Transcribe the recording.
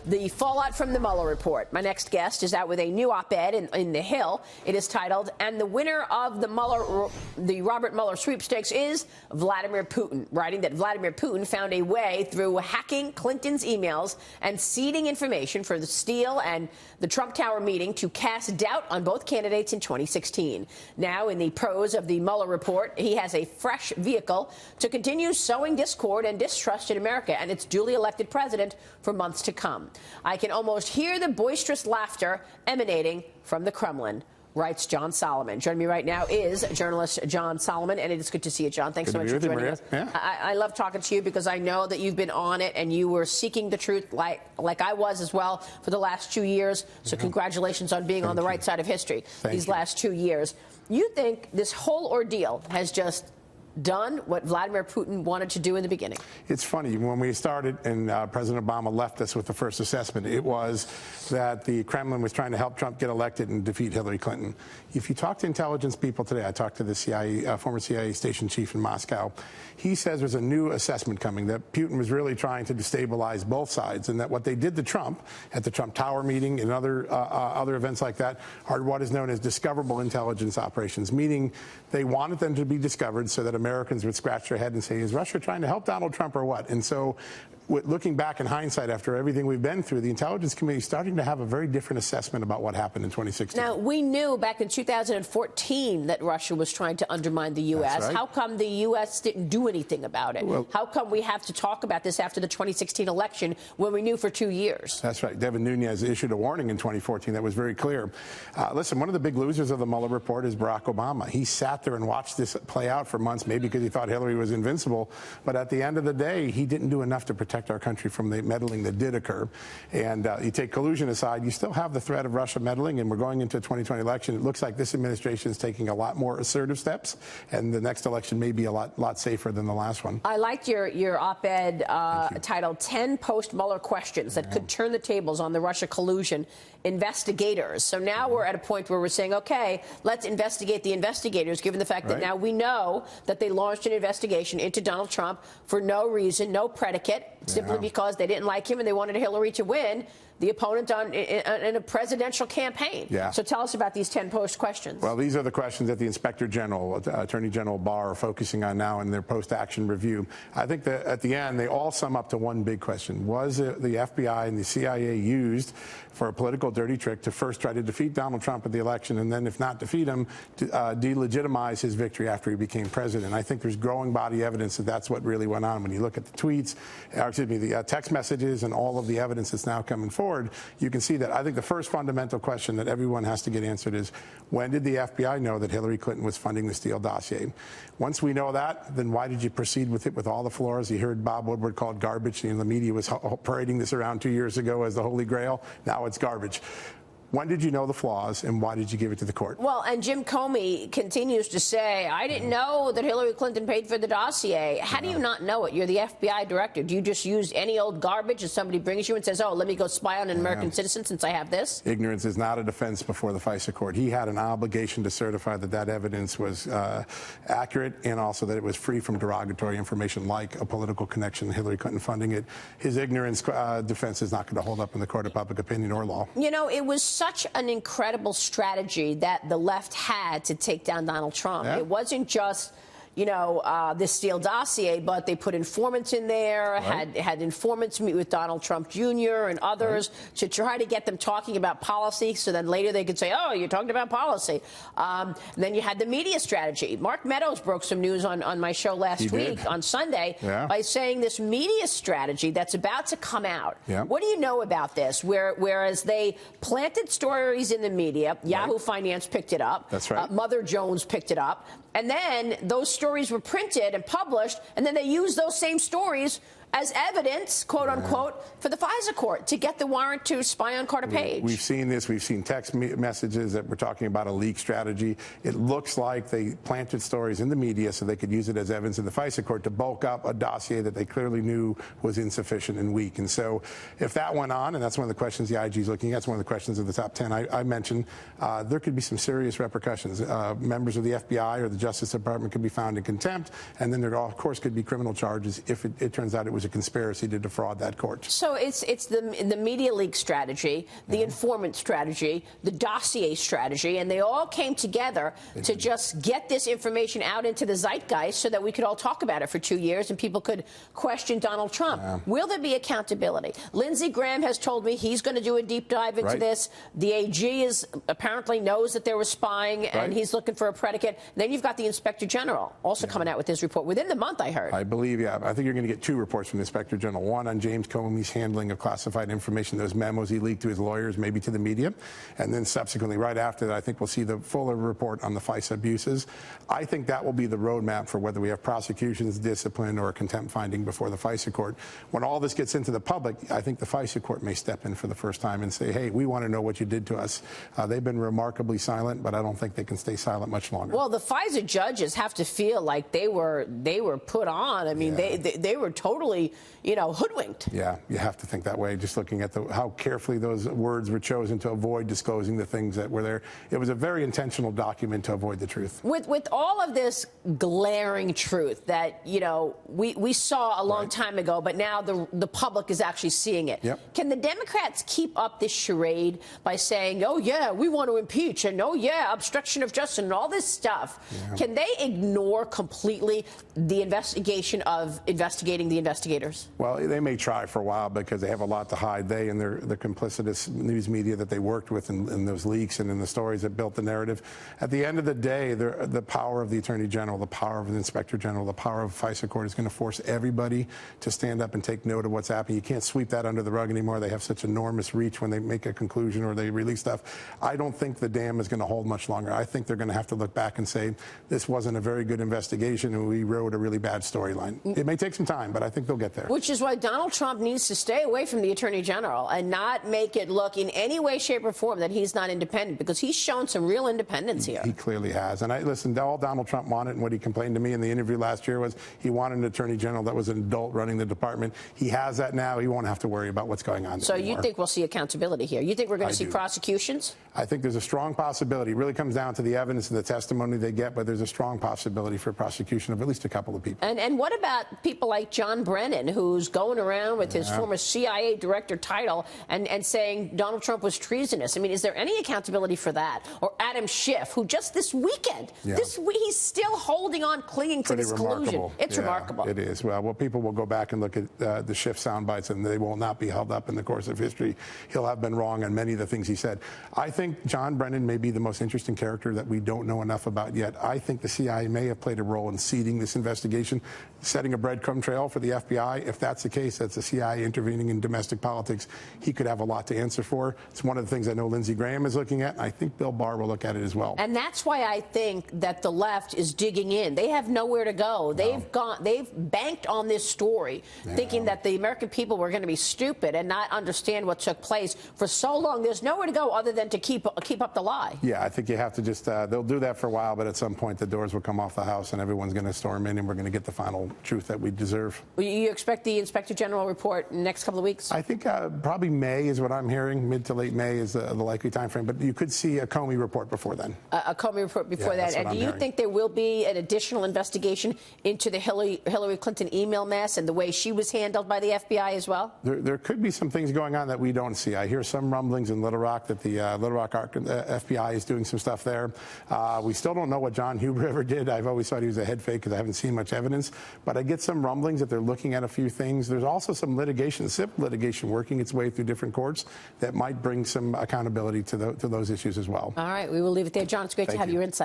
the fallout from the Mueller report. My next guest is out with a new op-ed in The Hill. It is titled, "And the winner of the Robert Mueller sweepstakes is Vladimir Putin," writing that Vladimir Putin found a way through hacking Clinton's emails and seeding information for the Steele and the Trump Tower meeting to cast doubt on both candidates in 2016. Now, in the prose of the Mueller report, he has a fresh vehicle to continue sowing discord and distrust in America and its duly elected president for months to come. I can almost hear the boisterous laughter emanating from the Kremlin, writes John Solomon. Joining me right now is journalist John Solomon, and it is good to see you, John. Thanks so much for joining us. Yeah. I love talking to you because I know that you've been on it and you were seeking the truth like I was as well for the last 2 years. So congratulations on being on the right side of history these last 2 years. You think this whole ordeal has just done what Vladimir Putin wanted to do in the beginning? It's funny. When we started and President Obama left us with the first assessment, it was that the Kremlin was trying to help Trump get elected and defeat Hillary Clinton. If you talk to intelligence people today, I talked to the CIA, former CIA station chief in Moscow, he says there's a new assessment coming, that Putin was really trying to destabilize both sides, and that what they did to Trump at the Trump Tower meeting and other events like that are what is known as discoverable intelligence operations, meaning they wanted them to be discovered so that Americans would scratch their head and say, is Russia trying to help Donald Trump or what? And so looking back in hindsight after everything we've been through, the Intelligence Committee is starting to have a very different assessment about what happened in 2016. Now, we knew back in 2014 that Russia was trying to undermine the U.S. That's right. How come the U.S. didn't do anything about it? Well, how come we have to talk about this after the 2016 election when we knew for 2 years? That's right. Devin Nunes issued a warning in 2014 that was very clear. Listen, one of the big losers of the Mueller report is Barack Obama. He sat there and watched this play out for months, maybe because he thought Hillary was invincible. But at the end of the day, he didn't do enough to protect our country from the meddling that did occur. And you take collusion aside, you still have the threat of Russia meddling, and we're going into a 2020 election. It looks like this administration is taking a lot more assertive steps, and the next election may be a lot safer than the last one. I liked your op-ed titled 10 post-Mueller questions that could turn the tables on the Russia collusion investigators. So now we're at a point where we're saying, okay, let's investigate the investigators, given the fact that now we know that they launched an investigation into Donald Trump for no reason, no predicate, simply because they didn't like him and they wanted Hillary to win the opponent in a presidential campaign. Yeah. So tell us about these 10 post questions. Well, these are the questions that the Inspector General, Attorney General Barr, are focusing on now in their post-action review. I think that at the end, they all sum up to one big question. Was the FBI and the CIA used for a political dirty trick to first try to defeat Donald Trump at the election, and then, if not defeat him, to delegitimize his victory after he became president? I think there's growing body evidence that that's what really went on. When you look at the tweets, the text messages and all of the evidence that's now coming forward, you can see that. I think the first fundamental question that everyone has to get answered is, when did the FBI know that Hillary Clinton was funding the Steele dossier? Once we know that, then why did you proceed with it with all the flaws? You heard Bob Woodward called garbage. The media was parading this around 2 years ago as the Holy Grail. Now it's garbage. When did you know the flaws, and why did you give it to the court? Well, and Jim Comey continues to say, I didn't know that Hillary Clinton paid for the dossier. How do you not know it? You're the FBI director. Do you just use any old garbage if somebody brings you and says, oh, let me go spy on an American citizen since I have this? Ignorance is not a defense before the FISA court. He had an obligation to certify that that evidence was accurate, and also that it was free from derogatory information like a political connection, Hillary Clinton funding it. His ignorance defense is not going to hold up in the court of public opinion or law. You know, it was such an incredible strategy that the left had to take down Donald Trump. It wasn't just, this Steele dossier, but they put informants in there, had informants meet with Donald Trump Jr. and others to try to get them talking about policy, so then later they could say, oh, you're talking about policy. And then you had the media strategy. Mark Meadows broke some news on my show last week on Sunday by saying this media strategy that's about to come out. What do you know about this? Whereas they planted stories in the media, Yahoo Finance picked it up. That's right. Mother Jones picked it up. And then those stories were printed and published, and then they used those same stories as evidence, quote unquote, for the FISA court to get the warrant to spy on Carter Page. We've seen this. We've seen text messages that we're talking about a leak strategy. It looks like they planted stories in the media so they could use it as evidence in the FISA court to bulk up a dossier that they clearly knew was insufficient and weak. And so if that went on, and that's one of the questions the IG is looking at, that's one of the questions of the top 10 I mentioned, there could be some serious repercussions. Members of the FBI or the Justice Department could be found in contempt, and then there, of course, could be criminal charges if it turns out it was was a conspiracy to defraud that court. So it's the media leak strategy, the informant strategy, the dossier strategy, and they all came together to just get this information out into the zeitgeist so that we could all talk about it for 2 years and people could question Donald Trump. Will there be accountability? Lindsey Graham has told me he's going to do a deep dive into this. The AG apparently knows that there was spying, and he's looking for a predicate. And then you've got the Inspector General also coming out with his report within the month, I heard. I believe, I think you're going to get 2 reports from the Inspector General. One on James Comey's handling of classified information, those memos he leaked to his lawyers, maybe to the media. And then subsequently, right after that, I think we'll see the fuller report on the FISA abuses. I think that will be the roadmap for whether we have prosecutions, discipline, or a contempt finding before the FISA court. When all this gets into the public, I think the FISA court may step in for the first time and say, hey, we want to know what you did to us. They've been remarkably silent, but I don't think they can stay silent much longer. Well, the FISA judges have to feel like they were put on. I mean, they were totally, hoodwinked. Yeah, you have to think that way. Just looking at how carefully those words were chosen to avoid disclosing the things that were there. It was a very intentional document to avoid the truth. With all of this glaring truth that, we saw a long time ago, but now the public is actually seeing it. Can the Democrats keep up this charade by saying, oh, yeah, we want to impeach, and oh, yeah, obstruction of justice and all this stuff? Can they ignore completely the investigation of investigating the investigators? Well, they may try for a while because they have a lot to hide. They and the complicitous news media that they worked with in those leaks and in the stories that built the narrative. At the end of the day, the power of the Attorney General, the power of the Inspector General, the power of FISA court is going to force everybody to stand up and take note of what's happening. You can't sweep that under the rug anymore. They have such enormous reach when they make a conclusion or they release stuff. I don't think the dam is going to hold much longer. I think they're going to have to look back and say, this wasn't a very good investigation and we wrote a really bad storyline. It may take some time, but I think they'll get there. Which is why Donald Trump needs to stay away from the Attorney General and not make it look in any way, shape, or form that he's not independent, because he's shown some real independence here. He clearly has. And listen, all Donald Trump wanted and what he complained to me in the interview last year was he wanted an Attorney General that was an adult running the department. He has that now. He won't have to worry about what's going on. So anymore. You think we'll see accountability here? You think we're going to see prosecutions? I think there's a strong possibility. It really comes down to the evidence and the testimony they get, but there's a strong possibility for prosecution of at least a couple of people. And what about people like John Brennan, who's going around with his former CIA director title and saying Donald Trump was treasonous? I mean, is there any accountability for that? Or Adam Schiff, who just this weekend, he's still holding on, clinging to this collusion. It's remarkable. It is. Well, people will go back and look at the Schiff sound bites, and they will not be held up in the course of history. He'll have been wrong on many of the things he said. I think John Brennan may be the most interesting character that we don't know enough about yet. I think the CIA may have played a role in seeding this investigation, setting a breadcrumb trail for the FBI. If that's the case, that's the CIA intervening in domestic politics. He could have a lot to answer for. It's one of the things I know Lindsey Graham is looking at. I think Bill Barr will look at it as well. And that's why I think that the left is digging in. They have nowhere to go. They've banked on this story, thinking that the American people were going to be stupid and not understand what took place for so long. There's nowhere to go other than to keep up the lie. Yeah, I think you have to just, they'll do that for a while, but at some point the doors will come off the House and everyone's going to storm in and we're going to get the final truth that we deserve. You expect the Inspector General report in the next couple of weeks? I think probably May is what I'm hearing. Mid to late May is the likely time frame, but you could see a Comey report before then. A Comey report before that. And do you think there will be an additional investigation into the Hillary Clinton email mess and the way she was handled by the FBI as well? There could be some things going on that we don't see. I hear some rumblings in Little Rock that the Little Rock FBI is doing some stuff there. We still don't know what John Huber ever did. I've always thought he was a head fake because I haven't seen much evidence. But I get some rumblings that they're looking at a few things. There's also some litigation, civil litigation, working its way through different courts that might bring some accountability to those issues as well. All right, we will leave it there. John, it's great to have your insights.